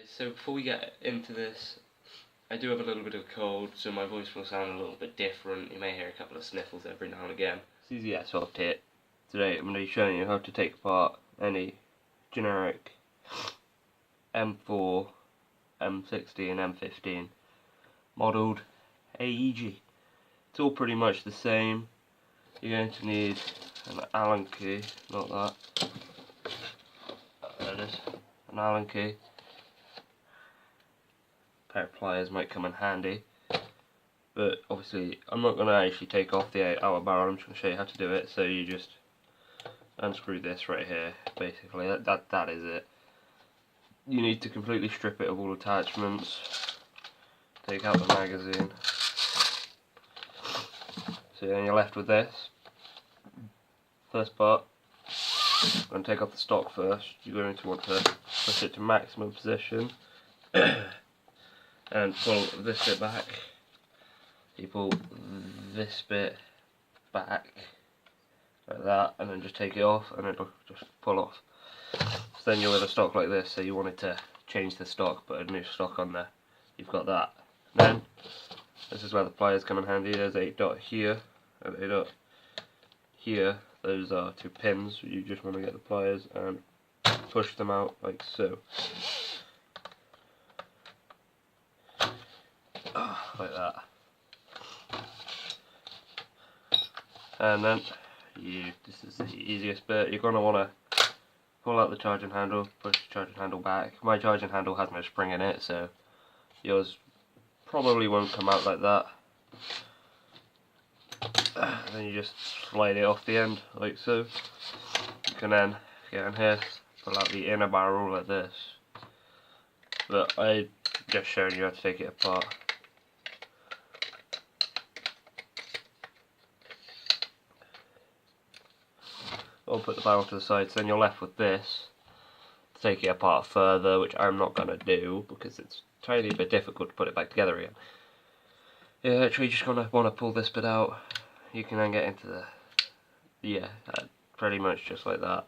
So before we get into this, I do have a little bit of a cold, so my voice will sound a little bit different. You may hear a couple of sniffles every now and again. This is the Airsoft kit. Today I'm going to be showing you how to take apart any generic M4, m16 and m15 modelled AEG. It's all pretty much the same. You're going to need an Allen key, not that. There it is, an Allen key. A pair of pliers might come in handy, but obviously I'm not going to actually take off the outer barrel. I'm just going to show you how to do it. So you just unscrew this right here, basically. That is it. You need to completely strip it of all attachments, take out the magazine. So then you're left with this. First part, I'm going to take off the stock first. You're going to want to push it to maximum position and pull this bit back. You pull this bit back like that, and then just take it off, and it'll just pull off. So then you're with a stock like this. So you wanted to change the stock, put a new stock on there. You've got that. Then this is where the pliers come in handy. There's a dot here and a dot here. Those are two pins. You just want to get the pliers and push them out like so. Like that. And then this is the easiest bit. You're going to want to pull out the charging handle, push the charging handle back. My charging handle has no spring in it, so yours probably won't come out like that. Then you just slide it off the end like so. You can then get in here, pull out the inner barrel like this. But I just showing you how to take it apart. I'll put the barrel to the side, so then you're left with this to take it apart further, which I'm not going to do because it's a tiny bit difficult to put it back together again. Yeah, actually, you're just going to want to pull this bit out. You can then get into the, pretty much just like that.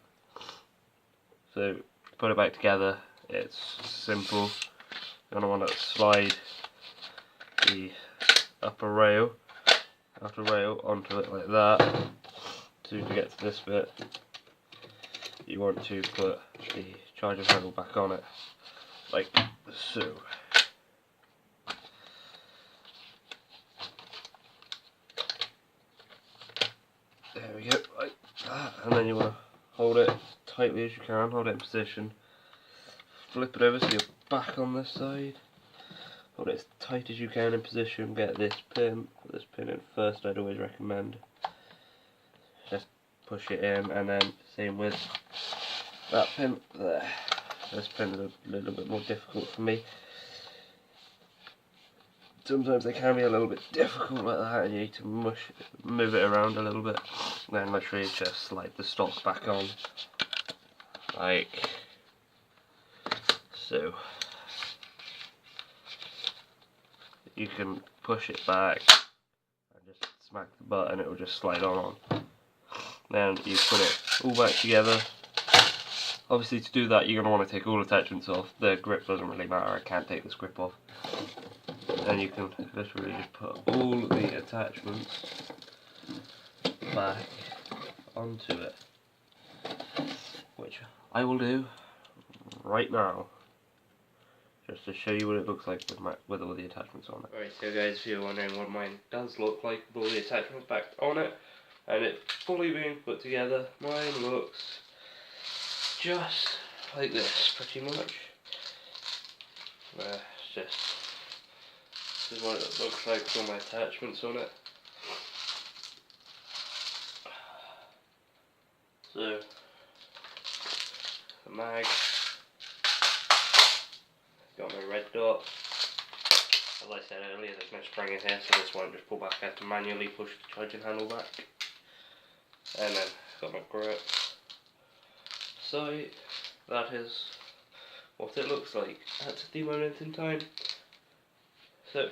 So, put it back together, it's simple. You're going to want to slide the outer rail onto it like that. So to get to this bit, you want to put the charging handle back on it, like so. There we go, like that. And then you want to hold it tightly as you can, hold it in position. Flip it over so you're back on this side. Hold it as tight as you can in position. Get this pin, put this pin in first, I'd always recommend. Just push it in, and then same with that pin there. This pin is a little bit more difficult for me. Sometimes they can be a little bit difficult like that, and you need to move it around a little bit. Then literally just slide the stock back on, like so. You can push it back and just smack the button, it will just slide on. Then you put it all back together. Obviously to do that you're going to want to take all attachments off. The grip doesn't really matter, I can't take this grip off. Then you can literally just put all the attachments back onto it, which I will do right now, just to show you what it looks like with all the attachments on it. Alright, so guys, if you're wondering what mine does look like with all the attachments back on it, and it's fully being put together, mine looks just like this, pretty much. This is what it looks like with all my attachments on it. So, the mag, got my red dot. As I said earlier, there's no spring in here, so this won't just pull back. I have to manually push the charging handle back. And then got my grip. So that is what it looks like at the moment in time. So,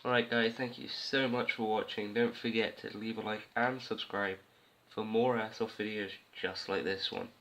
alright guys, thank you so much for watching. Don't forget to leave a like and subscribe for more Airsoft videos just like this one.